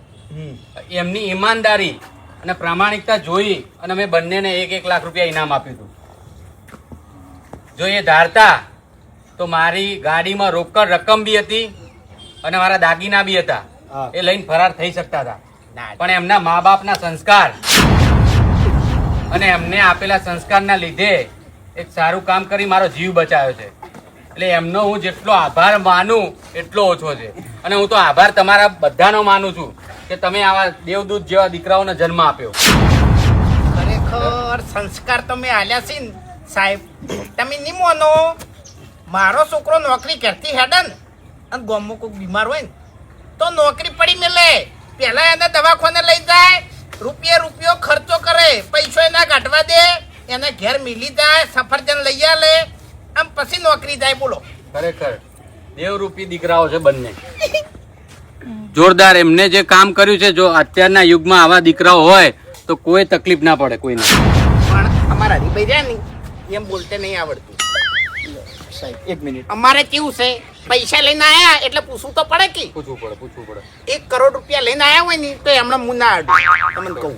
Speaker 6: એમની ઈમાનદારી અને પ્રામાણિકતા જોઈ અને મેં બંનેને 1 લાખ રૂપિયા ઇનામ આપ્યું હતું. જો એ ધારતા તો મારી ગાડીમાં રોકડ રકમ બી હતી અને મારા દાગીના બી હતા,
Speaker 2: હા.
Speaker 6: એ લઈને ફરાર થઈ શકતા હતા. પણ એમના મા બાપના સંસ્કાર અને એમને આપેલા સંસ્કારના લીધે એક સારું કામ કરી મારો જીવ બચાવ્યો છે. એટલે એમનો હું જેટલો આભાર માનું એટલો ઓછો છે. અને હું તો આભાર તમારા બધાનો માનું છું કે તમે આવા દેવદૂત જેવા દીકરાઓને જન્મ આપ્યો.
Speaker 3: ખરેખર સંસ્કાર તો મેં આલ્યા છે ને સાહેબ. તમે નહીં માનો, મારો છોકરો નોકરી કરતી હેડન અને ગામમાં કોઈક બીમાર હોય ને તો નોકરી પડી મેલે, પેલા એને દવાખાને લઈ જાય, રૂપિયો ખર્ચો કરે, પૈસો એના કાઢવા દે, એને ઘેર મિલી જાય, સફરજન લઈ આલે, આમ પછી નોકરી જાય. બોલો,
Speaker 6: ખરેખર દેવરૂપી દીકરાઓ છે બંને. જોરદાર. એમને જે કામ કર્યું છે, જો અત્યારના યુગમાં આવા દીકરાઓ હોય તો કોઈ તકલીફ ના પડે કોઈને.
Speaker 3: પણ અમારા હરીભાઈ રહ્યા ને એમ બોલતે નહીં આવડતું.
Speaker 2: સાહેબ, 1 મિનિટ.
Speaker 3: અમારે કેવું છે, પૈસા લઈને આયા એટલે પૂછવું તો પડે કે
Speaker 6: પૂછવું પડે.
Speaker 3: 1 કરોડ રૂપિયા લઈને આયા હોય ને તો એમણે મું ના આડું. તમને કહું,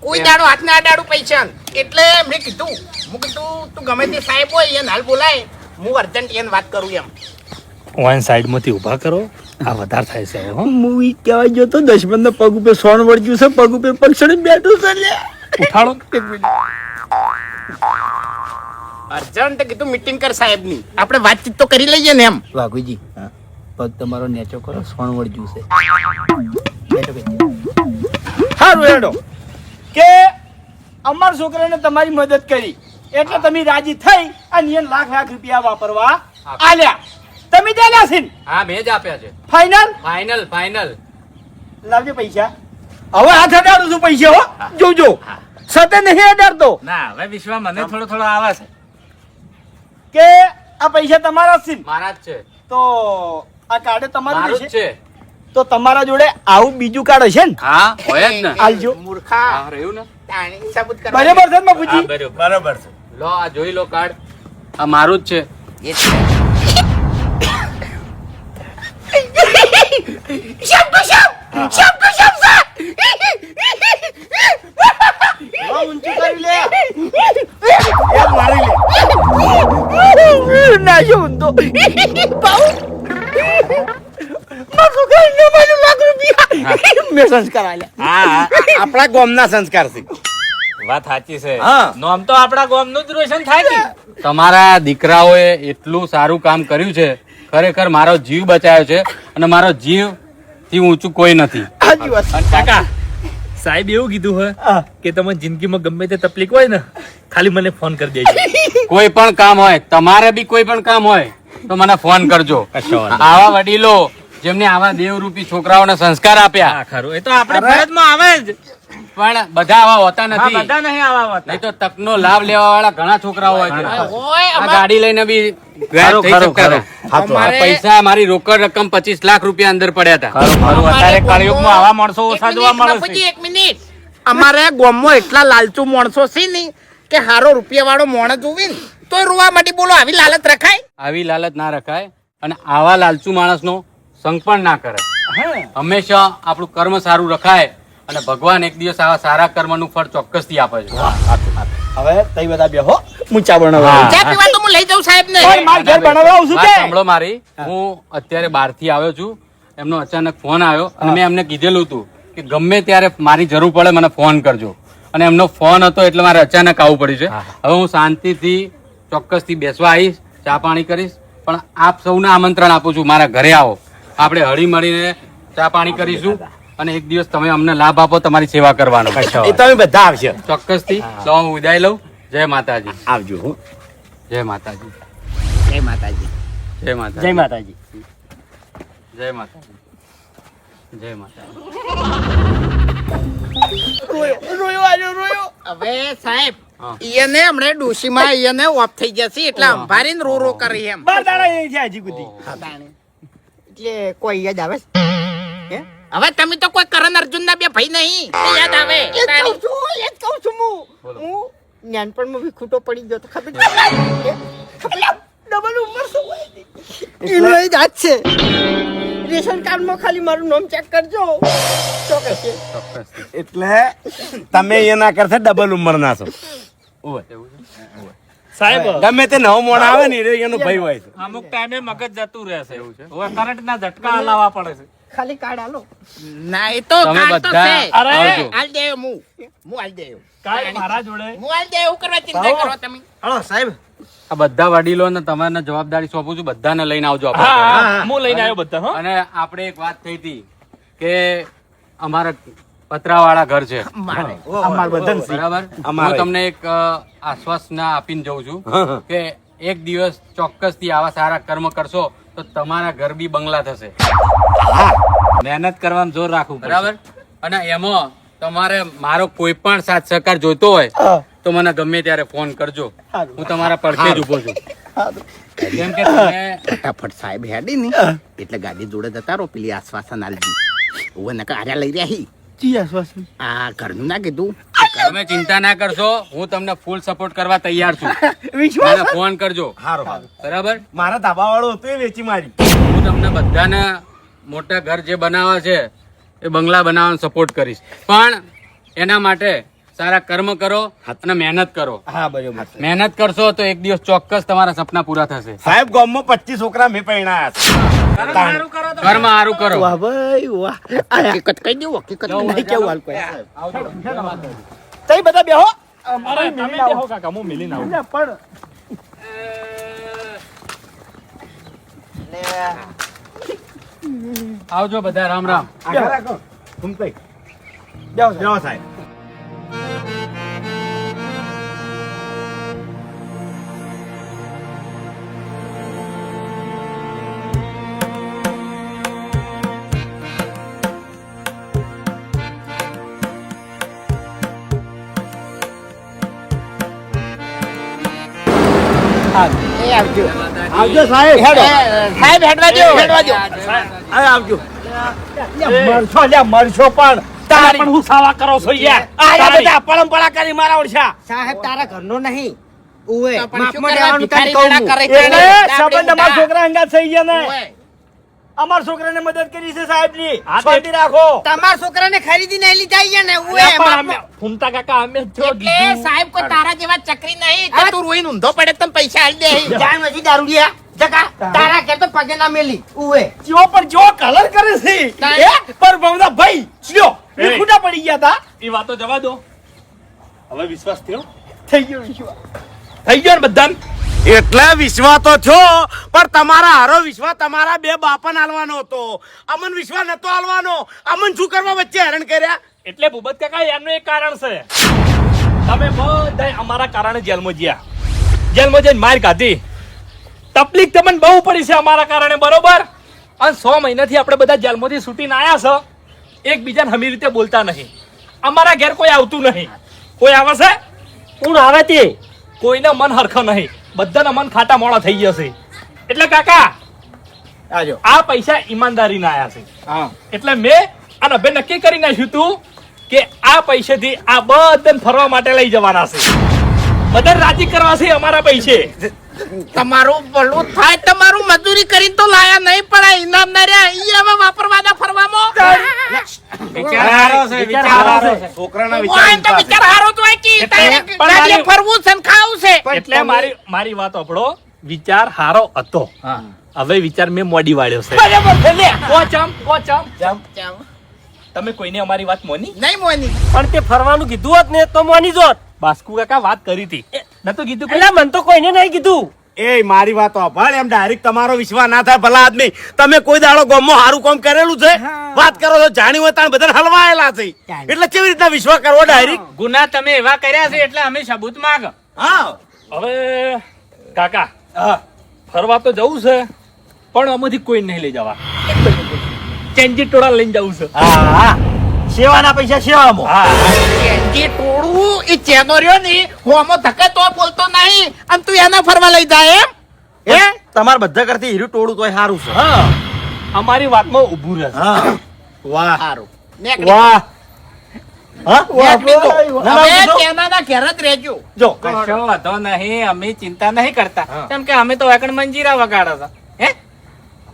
Speaker 3: કોઈ દાડો હાથ ના અડાડું પૈસા. એટલે મેં કીધું, તું ગમે તે સાહેબ હોય એને હાલ બોલાય, હું અર્જન્ટ એને વાત કરું એમ.
Speaker 1: વન સાઈડ માંથી ઉભા કરો, આ વધારે થાય છે હવે, હો.
Speaker 2: મૂવી કહેવાય જો તો દશમન ના પગ ઉપર સોન વળગ્યું છે, પગ ઉપર પક્ષણી બેઠું છે. લે
Speaker 1: ઉઠાડો.
Speaker 3: અર્જન્ટ કીધું મીટિંગ કર સાહેબ ની, આપણે વાતચીત તો કરી લઈએ ને એમ.
Speaker 5: વાઘુજી પગ તમારો નેચો કરો, સોણ વળજ્યું છે. બેઠો બેઠો.
Speaker 2: સારું હેડો કે અમારા છોકરાને તમારી મદદ કરી એટલે તમે રાજી થઈ અને એને લાખ રૂપિયા વાપરવા આલ્યા. તમે દેલા છે ને?
Speaker 6: હા, મેં જ આપ્યા છે.
Speaker 2: Final
Speaker 6: final.
Speaker 2: લાવજો પૈસા. હવે હાથ અડાડું છું પૈસા, હો જોજો. સતે નહીં અડાડતો
Speaker 6: ના, હવે વિશ્વા મને થોડો આવે છે.
Speaker 2: કે આ પૈસા તમારા છે ને?
Speaker 6: મારા જ છે.
Speaker 2: તો આ કાર્ડ તમારું
Speaker 6: મારું જ
Speaker 2: છે?
Speaker 6: છે.
Speaker 2: તો તમારા જોડે આવું બીજું કાર્ડ હશે ને?
Speaker 6: હા, હોય જ ને.
Speaker 2: આલજો.
Speaker 3: મૂર્ખા,
Speaker 6: હા, રહ્યું ને.
Speaker 3: તાણી સબૂત કર.
Speaker 2: બરાબર છે ને
Speaker 6: હા,
Speaker 2: બાપુજી?
Speaker 6: બરોબર છે. લો, આ જોઈ લો કાર્ડ. આ મારું જ છે.
Speaker 3: એ છે. શબ્દ
Speaker 2: હા, ઊંચું કરી લે. એક મારી લે. ના જો ઊંધો. બાઉ. મારું ઘરનો મારું લાખ રૂપિયા. મેં સંસ્કાર આલ્યા.
Speaker 6: હા,
Speaker 2: આપણા ગામના સંસ્કાર છે.
Speaker 1: વાત સાચી છે.
Speaker 2: હા.
Speaker 1: નોમ તો આપણા ગામનું જ રોશન થાય ને.
Speaker 6: તમારા દીકરાઓએ એટલું સારું કામ કર્યું છે. ખરેખર મારો જીવ બચાવ્યો છે અને મારો જીવ થી ઊંચું કોઈ નથી.
Speaker 2: સાચી વાત.
Speaker 1: અને કાકા, સાહેબ એવું કીધું હોય
Speaker 2: હા.
Speaker 1: કે તમે જિંદગીમાં ગમે તે તકલીફ હોય ને, ખાલી મને ફોન કરી દેજો.
Speaker 6: કોઈ પણ કામ હોય, તમારે બી કોઈ પણ કામ હોય તો મને ફોન કરજો.
Speaker 1: કશો વાંધો
Speaker 6: આવા વડીલો જેમને આવા દેવરૂપી છોકરાઓને સંસ્કાર આપ્યા.
Speaker 1: હા ખરું એ તો આપણે ફરજમાં આવે જ.
Speaker 6: પણ બધા આવા હોતા
Speaker 1: હા
Speaker 6: નથી.
Speaker 1: બધા નહીં આવા હોતા.
Speaker 6: નહીં તો તકનો લાભ લેવા વાળા ઘણા છોકરાઓ હોય છે.
Speaker 3: ઓય,
Speaker 6: આ
Speaker 3: અમાર-
Speaker 6: ગાડી લઈને બી ગાયબ થઈ શકતા હતા.
Speaker 3: અમારે-
Speaker 6: આ પૈસા મારી રોકડ રકમ 25 લાખ રૂપિયા અંદર પડ્યા હતા.
Speaker 1: ખરું અત્યારે કળિયુગમાં આવા માણસો
Speaker 3: એક
Speaker 1: ઓછા
Speaker 3: મિનિટ,
Speaker 1: જોવા મળે
Speaker 3: બાપુજી,
Speaker 1: છે.
Speaker 3: એક મિનિટ. અમારે ગામમાં એટલા લાલચુ માણસો છે ને કે હારો રૂપિયા વાળો માણસ જોવી ને તો રોવા માટે બોલો આવી લાલચ રખાય.
Speaker 6: આવી લાલચ ના રખાય અને આવા લાલચુ માણસનો સંગ પણ ના કરે. હંમેશા આપણું કર્મ સારું રખાય અને ભગવાન એક દિવસ આવા સારા કર્મનું ફળ ચોક્કસથી આપે છે.
Speaker 2: હવે તઈ બધા બેહો હું ચા બનાવવા
Speaker 3: ચા પીવા તો હું લઈ જાઉં સાહેબ ને.
Speaker 2: પણ માર ઘેર બનાવવા આવું છું
Speaker 6: વાત
Speaker 2: કે
Speaker 6: સાંભળો મારી. હું અત્યારે બહારથી આવ્યો છું. એમનો અચાનક ફોન આવ્યો અને મેં એમને કીધેલું હતું કે ગમે ત્યારે મારી જરૂર પડે મને ફોન કરજો. અને એમનો ફોન હતો એટલે મારે અચાનક આવવું પડ્યું છે. હવે હું શાંતિથી ચોક્કસથી બેસવા આવીશ, ચા પાણી કરીશ. પણ આપ સૌને આમંત્રણ આપું છું, મારા ઘરે આવો, આપણે હળી મળીને ચા પાણી કરીશું અને એક દિવસ તમે અમને લાભ આપો તમારી સેવા કરવાનો.
Speaker 2: એ તમે બધા આવશે
Speaker 6: ચોક્કસથી. તો હું વિદાય લઉં. જય માતાજી.
Speaker 2: આવજો હો.
Speaker 6: જય માતાજી.
Speaker 3: જય માતાજી.
Speaker 6: જય માતાજી.
Speaker 2: જય માતાજી.
Speaker 6: જય માતાજી. જય માતાજી.
Speaker 2: રોયો
Speaker 3: હવે સાહેબ
Speaker 6: હા.
Speaker 3: ઈયને હમણે ડોશીમાં ઈયને ઓફ થઈ જશે એટલે અંભારીને રો કરી એમ.
Speaker 2: બાર દાડા એ છે હજી સુધી
Speaker 4: એટલે કોઈ યાદ આવે છે?
Speaker 3: હવે તમે તો કોઈ કરણ અર્જુન ના બે ભાઈ નહીં તે યાદ આવે.
Speaker 4: એ જ કહું છું હું નાનપણમાં બી ખૂટો પડી ગયો તો ખબર ડબલ ઉંમર શું હોય એનો એ જ હાથ છે. રેશન કાર્ડમાં ખાલી મારું નામ ચેક કરજો તો કહેશે
Speaker 6: ચોક્કસથી.
Speaker 2: એટલે તમે એના કરતા ડબલ ઉંમર ના છો
Speaker 6: ઓવે. એવું છે?
Speaker 1: સાહેબ
Speaker 2: ગમે તે નવો મોણ આવે ને એનો ભય હોય છે
Speaker 1: અમુક ટાઈમે મગજ જતું રહેશે એવું છે. હવે કરંટ ના ઝટકા હલાવવા પડે છે.
Speaker 4: ખાલી કાર્ડ આલો
Speaker 3: ના એ તો
Speaker 6: તમે
Speaker 3: કાર્ડ તો
Speaker 6: બધા
Speaker 3: છે.
Speaker 1: અરે,
Speaker 6: આવજો.
Speaker 3: હાલ દેવ હું હાલ દેવ
Speaker 1: કાંઈ મારા જોડે
Speaker 3: હું હાલ દેવ કરવા ચિંતા કરો તમે.
Speaker 4: હલો સાહેબ
Speaker 6: આ બધા વડીલોને તમારે જવાબદારી સોંપું છું. બધાને લઈને આવજો આપણે
Speaker 1: હા
Speaker 6: ઘરે.
Speaker 1: હા, હું લઈને આવ્યો બધા હો.
Speaker 6: અને આપણે એક વાત થઈ હતી કે અમારા પતરાવાળા ઘર છે
Speaker 3: મારે
Speaker 2: અમાર બધાને છે.
Speaker 6: બરાબર.
Speaker 2: અમારે.
Speaker 6: હું તમને એક આશ્વાસના આપીને જઉં છું કે એક દિવસ ચોક્કસથી આવા સારા કર્મ કરશો તો તમારા ઘર બી બંગલા થશે.
Speaker 1: મહેનત કરવાનું જોર રાખવું
Speaker 6: બરાબર. અને એમાં તમારે મારો કોઈ પણ સાથ સહકાર જોઈતો હોય તો મને ગમે ત્યારે ફોન કરજો. હું તમારા પડખે જ ઉભો છું. કેમ કે તમે
Speaker 3: ફટાફટ સાહેબ હેડી ને એટલે ગાડી જોડે જતા રહો પેલી આશ્વાસન આલજી ઓવે નકર આર્યા લઈ રહ્યા હી.
Speaker 2: જી આશ્વાસન
Speaker 3: આ ઘરનું ના કીધું
Speaker 6: તમે ચિંતા ના કરશો. હું તમને ફૂલ સપોર્ટ કરવા તૈયાર છું.
Speaker 2: વિશ્વાસ
Speaker 6: મને ફોન કરજો.
Speaker 2: હારો હારો
Speaker 6: બરાબર.
Speaker 2: મારા ધાબા વાળો હતો એ વેચી મારી
Speaker 6: હું તમને બધાને મોટા ઘર જે બનાવવા છે એ બંગલા બનાવવાનો સપોર્ટ કરીશ. પણ એના માટે સારા કર્મ કરો અને મહેનત કરો.
Speaker 2: હા બરોબર
Speaker 6: મહેનત કરશો તો એક દિવસ ચોક્કસ તમારા સપના પૂરા થશે.
Speaker 2: સાહેબ ગામમાં 25 છોકરા મેં પરણાયા છે
Speaker 6: કર્મ સારું કરો.
Speaker 4: વાહ ભાઈ વાહ
Speaker 3: હકીકત કહી દઉં હકીકત
Speaker 4: નહીં કેવું હાલ કોઈ
Speaker 2: તઈ બધા બેહો
Speaker 1: અરે તમે બેહો કાકા હું મિલીને આવું.
Speaker 2: પણ
Speaker 6: આવજો બધા. રામ રામ.
Speaker 2: આગળ રાખો ઘૂમતાઈ બેહો સાહેબ
Speaker 3: એ આવજો
Speaker 2: આવજો સાહેબ હેડો
Speaker 3: સાહેબ હેડવા દો હેડવા દો
Speaker 2: હવે આવજો મરશો લ્યા મરશો પણ
Speaker 1: તારા પણ હું સાવા કરો છો યાર.
Speaker 2: આયા બધા પરંપરા કરી મારા ઓળશા
Speaker 4: સાહેબ તારા ઘરનો નહીં ઉવે
Speaker 3: તો પણ શું
Speaker 4: માપમાં
Speaker 3: કરવા
Speaker 4: રહેવાનું તને
Speaker 3: ભિખારી
Speaker 4: કહું
Speaker 3: વેડા
Speaker 4: હું.
Speaker 3: કરે છે?
Speaker 2: એટલે સંબંધ અમારા છોકરા અંગાત થઈ ગયા ને
Speaker 3: ઓય.
Speaker 2: અમારા છોકરાને મદદ કરી છે સાહેબની
Speaker 1: હા, તે-
Speaker 2: શાંતિ રાખો
Speaker 4: તમારા છોકરાને ખરીદી નહીં લીધા અહીંયા ને ઉવે
Speaker 1: અલ્યા, પણ
Speaker 4: માપમાં.
Speaker 1: અમે ફૂમતા કાકા અમે જો
Speaker 3: એટલે
Speaker 1: કીધું.
Speaker 3: સાહેબ કોઈ તારા જેવા ચકરી નહીં કે તું રોઈને ઊંધો પડે તો તને પૈસા આલી દે
Speaker 4: જાય નથી દારૂડિયા જગા તારા ઘેર તો પગે ના મેલી ઉવે
Speaker 2: જો પણ જો કલર કરે છે
Speaker 3: તારે-
Speaker 2: એ પર બમદા ભાઈ લ્યો
Speaker 3: એ.
Speaker 2: એ ખુટા પડી ગયા તા
Speaker 1: એ વાતો જવા દો. હવે વિશ્વાસ થયો
Speaker 2: થઈ ગયો વિશ્વાસ
Speaker 1: થઈ ગયો ને બધાને.
Speaker 2: એટલે વિશ્વાસ તો છો પણ તમારા હારો વિશ્વાસ તમારા બે બાપાને આલવાનો હતો અમન વિશ્વાસ નતો આલવાનો અમન શું કરવા વચ્ચે હેરાન કર્યા
Speaker 1: એટલે ભૂપત કાકા એનું એક કારણ છે. તમે બધા અમારા કારણે જેલમાં ગયા. જેલમાં જઈને માર ખાધી. તકલીફ તમને બહુ પડી છે અમારા કારણે બરોબર. અને 100 મહિનાથી આપણે બધા જેલમાંથી છૂટીને આયા છે, એકબીજાને હમી રીતે બોલતા નહીં. અમારા ઘેર કોઈ આવતું નહીં. કોઈ આવે છે?
Speaker 5: કોણ આવે તે?
Speaker 1: કોઈને મન હરખો નહીં, બધાના મન ખાટા મોડા થઈ ગયા છે. એટલે કાકા
Speaker 2: આજો.
Speaker 1: આ પૈસા ઈમાનદારી ના આયા છે.
Speaker 2: હા.
Speaker 1: એટલે મેં અને અભે નક્કી કરી નાખ્યું તું કે આ પૈસેથી આ બધાને ફરવા માટે લઈ જવાના છે. બધાને રાજી કરવા છે અમારા પૈસે.
Speaker 3: તમારું ભલું થાય, તમારું મજૂરી કરીને તો લાયા નહીં, પણ આ ઇનામ ના રહ્યા ઈ હવે વાપરવાના ફરવામાં.
Speaker 6: વિચાર હારો છે, વિચાર હારો છે.
Speaker 2: છોકરાના
Speaker 3: ઓય તો વિચાર હારો તો હોય કે તારે ગાડીએ ફરવું છે ને ખાવું છે.
Speaker 1: એટલે મારી વાત સાંભળો, વિચાર હારો હતો. હવે વિચાર મેં મોડી વાળ્યો છે.
Speaker 3: બરાબર છે લે.
Speaker 1: ચમ તમે કોઈને અમારી વાત મોની?
Speaker 3: નહીં મોની.
Speaker 5: પણ તે ફરવાનું કીધું હોત ને તો મોની જોત.
Speaker 1: બાસ્કુ કાકા વાત કરી હતી, નતું કીધું?
Speaker 5: એટલે મને તો કોઈને નહીં કીધું.
Speaker 2: એ મારી વાત સાંભળ, એમ ડાયરેક્ટ તમારો વિશ્વાસ ના થાય ભલા આદમી. તમે કોઈ દાડો ગામમાં સારું કામ કરેલું છે? વાત કરો તો જાણી હોય તાણ બધાને હલવાયેલા છે, એટલે કેવી રીતના વિશ્વાસ કરવો ડાયરેક્ટ?
Speaker 6: ગુના તમે એવા કર્યા છે એટલે અમે સબૂત માંગ.
Speaker 2: હા.
Speaker 1: હવે કાકા ફરવા તો જવું છે, પણ આમાંથી કોઈ નહીં લઈ જવા. ચેન્જી ટોળા લઈને જવું છે.
Speaker 2: હા, સેવાના પૈસા સેવામાં.
Speaker 1: હા,
Speaker 3: જે ટોળું એ ચેનો રહ્યો ને હોમો ધકે તો બોલતો નહીં, અને તું એને ફરવા લઈ જાય એમ?
Speaker 2: એ તમારે બધા કરતી હીરું ટોળું તોય સારું છે.
Speaker 1: હા, અમારી વાતમાં ઊભું રહેશે.
Speaker 2: હા. વાહ
Speaker 3: સારું. નીકળી.
Speaker 2: વાહ. હા?
Speaker 3: નીકળી તો.
Speaker 2: ના, ના,
Speaker 3: હવે
Speaker 2: જો.
Speaker 3: તેનાના ઘેર જ રહેજો.
Speaker 2: જો
Speaker 6: કશો વાંધો નહીં, અમે ચિંતા નહીં કરતા, કેમ કે અમે તો એકણ મંજીરા વગાડો છો. હે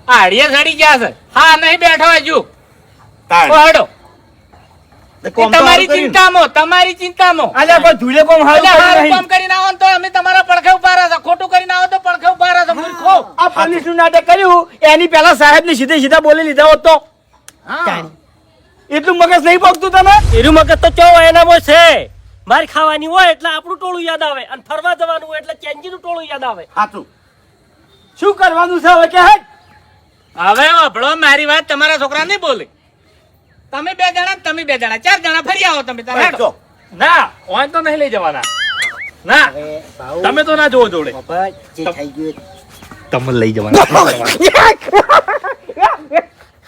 Speaker 6: આડિયા સડી ગયા છે. હા, નહીં બેઠો હજુ.
Speaker 2: તાણ.
Speaker 6: હેડો.
Speaker 2: તે કોમ તો
Speaker 6: તમારી
Speaker 2: સારું કર્યું.
Speaker 6: ચિંતામાં, તમારી ચિંતામાં.
Speaker 2: અલ્યા કોઈ ધૂળે કોમ સારું
Speaker 6: એટલે
Speaker 2: કર્યું
Speaker 6: હારું
Speaker 2: નહીં.
Speaker 6: કામ કરીને આવો ને તો અમે તમારા પડખે ઉભા રહ્યા છો. ખોટું કરીને આવો તો પડખે ઉભા રહ્યા છો. મૂર્ખો.
Speaker 2: આ પોલીસનું નાટક કર્યું એની પહેલા સાહેબને સીધે સીધા બોલી લીધા હોત તો
Speaker 3: હા.
Speaker 2: એટલું મગજ નહીં પગતું તમે?
Speaker 5: એનું મગજ તો ચો એનામાં છે. મારી ખાવાની હોય એટલે આપણું ટોળું યાદ આવે, અને ફરવા જવાનું હોય એટલે ચેન્જીનું ટોળું યાદ આવે.
Speaker 2: સાચું. શું કરવાનું છે હવે કે હે?
Speaker 6: હવે વાપરો મારી વાત, તમારા છોકરા નહીં બોલે. તમે 2 જણા, તમે 2 જણા, 4 જણા ફરી આવો તમે તારે. હેડો.
Speaker 2: જો.
Speaker 1: ના ઓય તો નહીં લઈ જવાના. ના, તમે તો ના જોવો જોડે. તમે લઈ જવાના.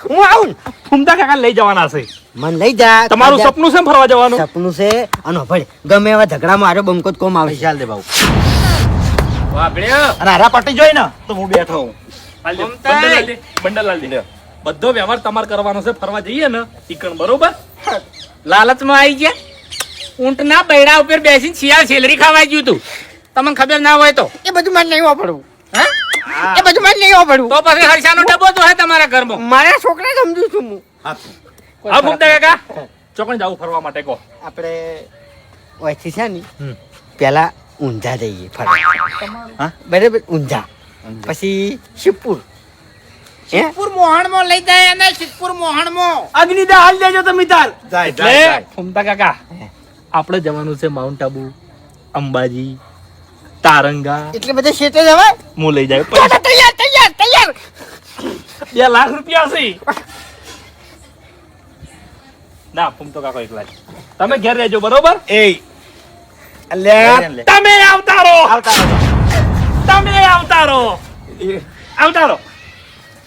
Speaker 4: હું આવું
Speaker 1: ફૂમતા કાકા લઈ જવાના છે.
Speaker 4: મન લઈ જા.
Speaker 1: તમારું સપનું છે ને ફરવા જવાનું?
Speaker 4: સપનું છે. અને ભાઈ ગમે એવા ઝઘડા માર્યો બંકો જ કોમ આવે.
Speaker 2: ચાલ દે બાબુ.
Speaker 6: વાપર્યો.
Speaker 2: અને હારા પટી જોઈ ને તો હું બેઠો હું.
Speaker 1: હાલ દે,
Speaker 6: ફૂમતા.
Speaker 1: બંડલ હાલ દે, બંડલ હાલ દે. બધો વ્યવહાર તમારે કરવાનો છે. ફરવા જઈએ ને ઈકણ, બરોબર?
Speaker 6: લાલચમાં આવી ગયા. ઊંટના બૈડા ઉપર બેસીને શિયાળ સેલરી ખાવા ગયું તું. તમને ખબર ના હોય તો.
Speaker 3: એ બધું મને નહીં વાપરવું.
Speaker 6: હા?
Speaker 3: એ બધું મને નહીં વાપરવું.
Speaker 6: તો પછી હર્ષાનો ડબ્બો તો હે તમારા ઘરમાં.
Speaker 3: મારા છોકરા સમજુ છું હું.
Speaker 1: હા ફૂમતા કાકા, ચોકણ જાવું ફરવા માટે કહો.
Speaker 4: આપણે ઓયથી છે ને પેલા ઊંઝા જઈએ ફરવા. હા બરાબર, ઊંઝા પછી શિવપુર.
Speaker 3: સિદ્ધપુર મોહણમાં લઈ જાય અને સિદ્ધપુર મોહણમાં.
Speaker 2: અગ્નિદા હાલ દેજો તમે તાર. જાય
Speaker 1: એટલે ફૂમતા કાકા, આપણે જવાનું છે માઉન્ટ આબુ, અંબાજી, તારંગા.
Speaker 3: એટલે બધા શેઠે જવાય.
Speaker 1: હું લઈ જાય.
Speaker 3: તૈયાર તૈયાર તૈયાર.
Speaker 1: 2 લાખ રૂપિયા છે. ના ફૂમતો કાકો એકલા જ. તમે ઘેર રહેજો, બરોબર?
Speaker 2: એ અલ્યા
Speaker 1: તમે આવતા રહો.
Speaker 2: આવતા રહો.
Speaker 1: તમે આવતા રહો. આવતા રહો.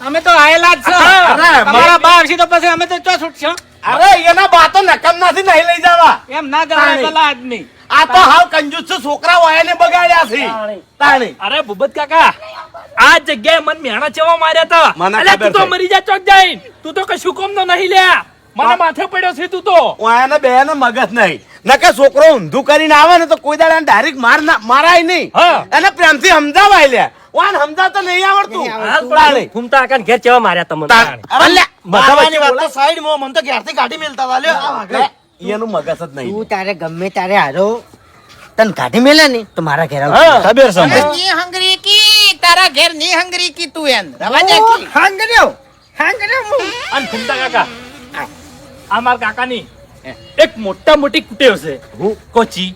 Speaker 6: અમે તો આયેલા જ છો.
Speaker 2: અરે,
Speaker 6: તમારા બા આવશે તો પછી અમે તો ચો છૂટશો.
Speaker 2: અરે એના બાતો નકમ નથી નહીં લઈ જવા.
Speaker 6: એમ ના જવાય પેલા આદમી.
Speaker 2: આ તો હાવ કંજૂસ છે, છોકરા વાયને બગાડ્યા છે. તાણી.
Speaker 1: અરે ભૂપત કાકા, આ જગ્યાએ મન મેણા ચેવા માર્યા
Speaker 2: મને
Speaker 1: હતા. અલ્યા,
Speaker 2: ખબર
Speaker 1: તું તો
Speaker 2: છે.
Speaker 1: મરી જા ચોક જઈને. તું તો કશું કોમ નો નહીં લ્યા. મને માથે પડ્યો છે તું તો.
Speaker 2: વાયને બેને મગજ નહીં. નકે છોકરો ઊંધું કરીને આવે ને તો કોઈ દાડે ડાયરેક્ટ મારાય નહીં.
Speaker 1: હા.
Speaker 2: એને પ્રેમથી સમજાવાય લ્યા. વાન સમજાવતા નહીં આવડતું. તાણી.
Speaker 5: ફૂમતા કાકા ઘેર ચેવા માર્યા તમને.
Speaker 2: તાણ. અરે,
Speaker 4: મારવાની વાત તો સાઈડમાં, મને તો ઘેરથી કાઢી મેલતા હતા. લ્યો.
Speaker 2: એનું મગજ જ નહીં.
Speaker 4: તું તારે ગમે તારે હારો તને કાઢી મેલે ને તો મારા ઘેર આવજે.
Speaker 2: હા, ખબર છે
Speaker 3: અને
Speaker 2: અમને.
Speaker 3: ની હંગરી કી તારા ઘેર ની હંગરી કી તું એમ રવા દે કી.
Speaker 4: હાંગર્યો હાંગર્યો હું.
Speaker 1: અને ફૂમતા કાકા, આ મારા કાકાની એક મોટી કુટેવ છે. કોચી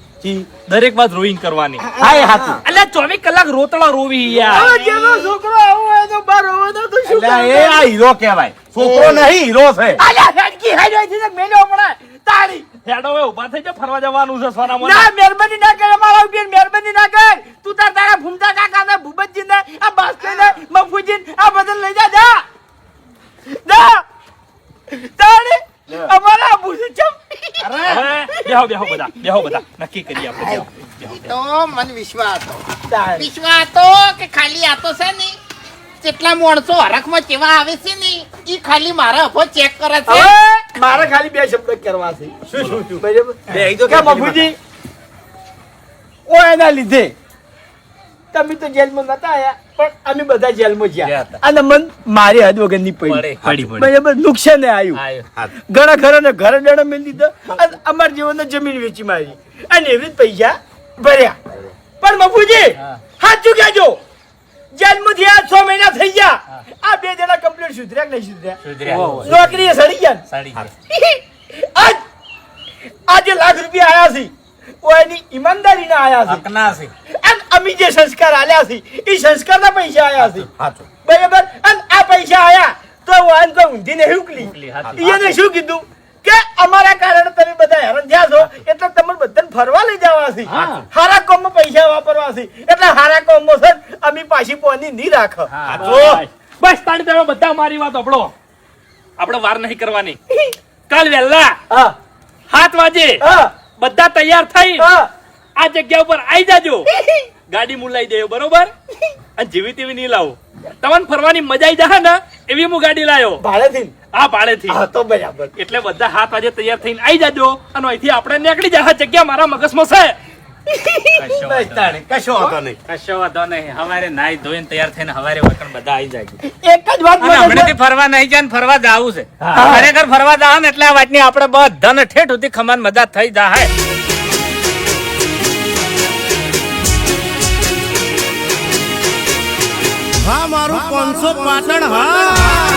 Speaker 1: દરેક વાત રોઈંગ કરવાની.
Speaker 2: હા, એ હાચું.
Speaker 1: અલ્યા 24 કલાક રોતડા રોવી યાર.
Speaker 2: છોકરો આવો હોય તો બાર હોય તો શું? એ આ હીરો કહેવાય. છોકરો નહીં, હીરો છે.
Speaker 1: અલ્યા હેડકી હેડ હોય છે મેલો પડે. તાળી હેડો હવે ઊભા થઈ જા, ફરવા જવાનું છે સોનામાં.
Speaker 2: ના, મહેરબાની ના કર મારા ઉપર, મહેરબાની ના કર. તું તારા ફૂમતા કાકા ને ભૂપતજી ને આ બાસ્કે ને મફુજી આ બદલ લઈ જા.
Speaker 1: બેહો બેહો બધા નક્કી કરીએ આપણે બેહો.
Speaker 3: તો મને વિશ્વાસ હતો
Speaker 2: તાર.
Speaker 3: વિશ્વાસ હતો કે ખાલી આ તો છે ને જેટલા માણસો હરખમાં કેવા આવે છે ને ઈ ખાલી મારા અભો ચેક કરે છે
Speaker 2: હવે મારે ખાલી બે શબ્દ કરવા છે શું બરાબર કે બાપુજી ઓ એના લીધે તમે તો જેલમાં નતા આયા પણ અમે બધા જેલમાં ગયા અને મન મારી હદ વગરની પડી બરાબર નુકસાન આવ્યું ઘણા ખરા ને ઘરે ડણા મેં દીધા અને અમાર જીવનને જમીન વેચી મારી અને એવી જ પૈસા ભર્યા પણ બાપુજી સાચું કહેજો જેલમાંથી આ 6 મહિના થઈ ગયા આ બે જણા કમ્પ્લીટ સુધર્યા કે નહીં સુધર્યા નોકરીએ સડી ગયા આજે લાખ રૂપિયા આયા છે ઓ એની ઈમાનદારી ના આયા છે અને અમે જે સંસ્કાર આલ્યા છે એ સંસ્કારના પૈસા આયા છે બરાબર અને આ પૈસા આયા તો વાન તો ઊંધી ને હુકલી એને શું કીધું કે અમારા કારણે તમે બધા હેરાન થયા છો એટલે તમને બધાને ફરવા લઈ જવા છે હારા કામમાં પૈસા વાપરવા છે એટલે હારા કામમાં છે અમે પાછી પોની નહીં રાખ
Speaker 1: બસ તાણી તમે બધા મારી વાત સાંભળો. આપણે વાર નહીં કરવાની. કાલ વહેલા 7 વાગે બધા તૈયાર થઈ આ જગ્યા ઉપર આવી જાજો. ગાડી મુલાઈ દેજો બરોબર અને જેવી તેવી નહીં લાવો. તમને ફરવાની મજા આવી જશે ને એવી હું ગાડી લાયો
Speaker 2: ભાડેથી
Speaker 1: આ ભાડેથી.
Speaker 2: તો બરાબર
Speaker 1: એટલે બધા 7 વાગે તૈયાર થઈને આવી જાજો અને અહીંથી આપણે નીકળી જાય. જગ્યા મારા મગજમાં છે.
Speaker 2: કશો વાંધો નહીં
Speaker 6: કશો વાંધો નહીં હવારે નાઈ ધોઈને તૈયાર થઈને હવારે વતન બધા આવી જાય
Speaker 2: એક જ વાત
Speaker 6: અને હમણાંથી ફરવા નહીં જાય ને ફરવા જાવું છે ખરેખર ફરવા જાવ ને એટલે આ વાતની આપણે બધાને ઠેઠ સુધી ખમાન મદદ થઈ જાય
Speaker 7: હા મારું 500 પાટણ હા